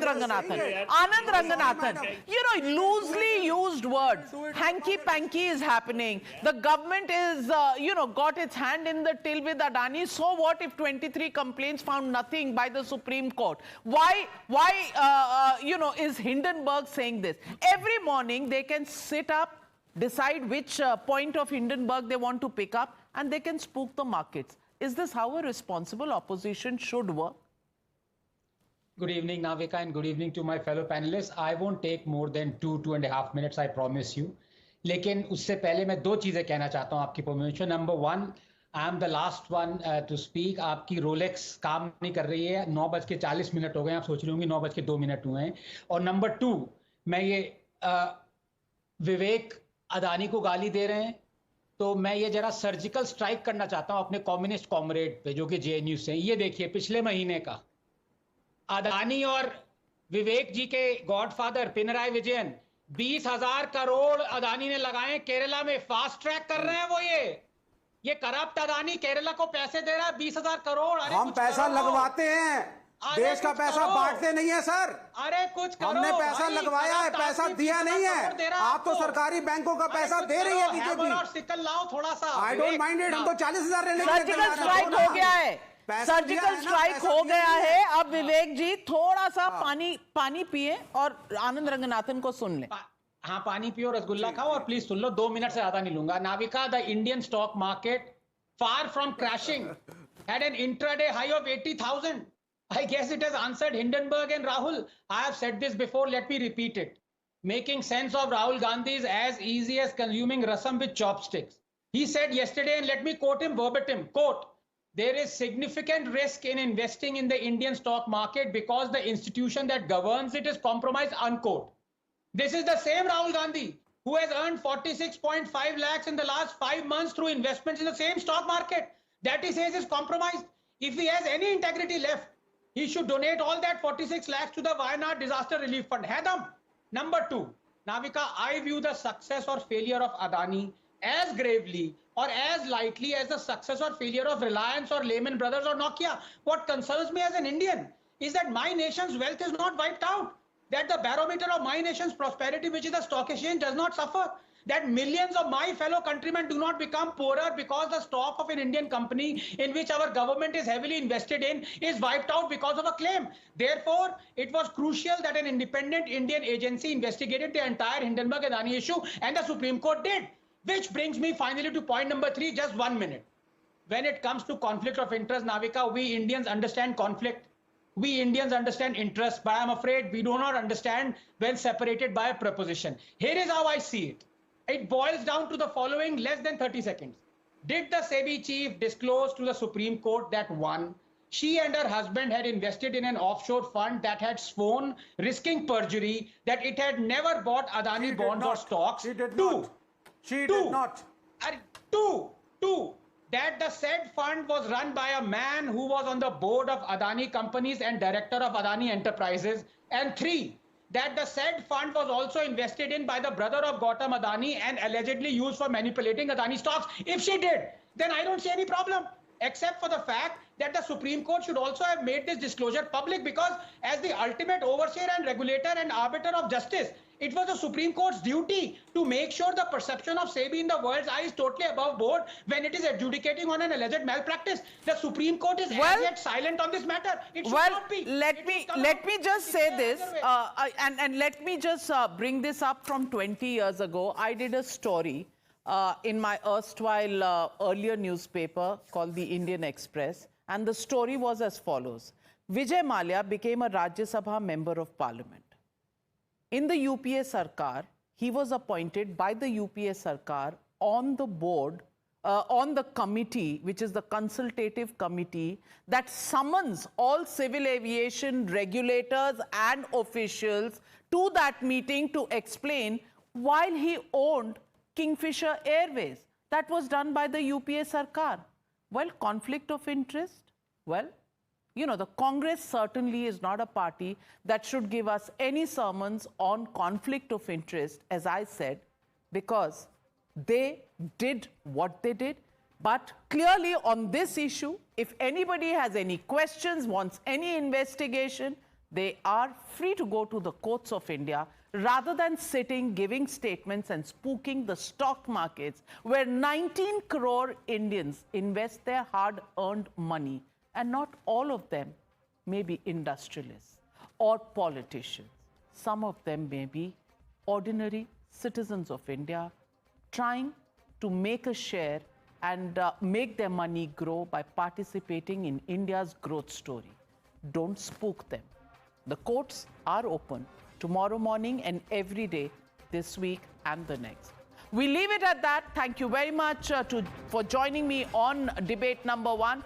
Ranganathan. Anand Ranganathan. You know, loosely used words. Hanky-panky is happening. The government is, got its hand in the till with Adani. So what if 23 complaints found nothing by the Supreme Court? Why, is Hindenburg saying this? Every morning they can sit up, decide which point of Hindenburg they want to pick up, and they can spook the markets. Is this how a responsible opposition should work? Good evening, Navika, and good evening to my fellow panelists. I won't take more than 2.5 minutes, I promise you. लेकिन उससे पहले मैं दो चीजें कहना चाहता हूँ आपकी permission. Number one, I am the last one two speak. आपकी रोलेक्स काम नहीं कर रही है. 9:40 हो गए. आप सोच रहे होंगे 9:02 हुए हैं. और नंबर टू, मैं ये विवेक अदानी को गाली दे रहे हैं, तो मैं ये जरा सर्जिकल स्ट्राइक करना चाहता हूं अपने कम्युनिस्ट कॉमरेड पे जो कि जेएनयू से. ये देखिए, पिछले महीने का अदानी और विवेक जी के गॉडफादर पिनराई विजयन 20,000 करोड़ अदानी ने लगाए केरला में. फास्ट ट्रैक कर रहे हैं वो. ये करप्ट अदानी केरला को पैसे दे रहा है 20,000 करोड़. हम पैसा लगवाते हैं, देश का पैसा बांटते नहीं है सर. अरे कुछ करो. हमने पैसा लगवाया है, पैसा दिया नहीं है. आप तो सरकारी बैंकों का पैसा दे रही है बीजेपी. और सिकल लाओ थोड़ा सा. I don't mind it. हम तो 40,000 रहने के लिए सर्जिकल स्ट्राइक हो गया है. सर्जिकल स्ट्राइक हो गया है. अब विवेक जी थोड़ा सा पानी पिए और आनंद रंगनाथन को सुन ले. हाँ, पानी पियो, रसगुल्ला खाओ और प्लीज सुन लो. 2 मिनट से ज्यादा नहीं लूंगा. Navika, the Indian stock market far from crashing had an intraday high of 80,000. I guess it has answered Hindenburg and Rahul. I have said this before, let me repeat it. Making sense of Rahul Gandhi is as easy as consuming rasam with chopsticks. He said yesterday, and let me quote him verbatim, quote, there is significant risk in investing in the Indian stock market because the institution that governs it is compromised, unquote. This is the same Rahul Gandhi who has earned 46.5 lakhs in the last 5 months through investments in the same stock market. That he says is compromised. If he has any integrity left, he should donate all that 46 lakhs to the Wayanad Disaster Relief Fund. Hedam. Number two, Navika, I view the success or failure of Adani as gravely or as lightly as the success or failure of Reliance or Lehman Brothers or Nokia. What concerns me as an Indian is that my nation's wealth is not wiped out. That the barometer of my nation's prosperity, which is the stock exchange, does not suffer. That millions of my fellow countrymen do not become poorer because the stock of an Indian company in which our government is heavily invested in is wiped out because of a claim. Therefore, it was crucial that an independent Indian agency investigated the entire Hindenburg-Adani issue, and the Supreme Court did. Which brings me finally to point number 3, just 1 minute. When it comes to conflict of interest, Navika, we Indians understand conflict. We Indians understand interest, but I'm afraid we do not understand when separated by a preposition. Here is how I see it. It boils down to the following, less than 30 seconds. Did the SEBI chief disclose to the Supreme Court that 1, she and her husband had invested in an offshore fund that had sworn, risking perjury, that it had never bought Adani bonds or stocks? She did not. She did not. Two, that the said fund was run by a man who was on the board of Adani Companies and director of Adani Enterprises. And 3, that the said fund was also invested in by the brother of Gautam Adani and allegedly used for manipulating Adani stocks. If she did, then I don't see any problem, except for the fact that the Supreme Court should also have made this disclosure public, because as the ultimate overseer and regulator and arbiter of justice, it was the Supreme Court's duty to make sure the perception of SEBI in the world's eye is totally above board when it is adjudicating on an alleged malpractice. The Supreme Court is as yet silent on this matter. It should not be. Let me just say this, and let me just bring this up from 20 years ago. I did a story in my erstwhile earlier newspaper called the Indian Express, and the story was as follows. Vijay Mallya became a Rajya Sabha member of Parliament. In the UPA Sarkar, he was appointed by the UPA Sarkar on the board, on the committee, which is the consultative committee that summons all civil aviation regulators and officials to that meeting to explain while he owned Kingfisher Airways. That was done by the UPA Sarkar. Well, conflict of interest? Well, you know, the Congress certainly is not a party that should give us any sermons on conflict of interest, as I said, because they did what they did. But clearly on this issue, if anybody has any questions, wants any investigation, They are free to go to the courts of India rather than sitting, giving statements and spooking the stock markets where 19 crore Indians invest their hard-earned money, and not all of them may be industrialists or politicians. Some of them may be ordinary citizens of India trying to make a share and make their money grow by participating in India's growth story. Don't spook them. The courts are open tomorrow morning and every day this week and the next. We leave it at that. Thank you very much for joining me on debate number 1.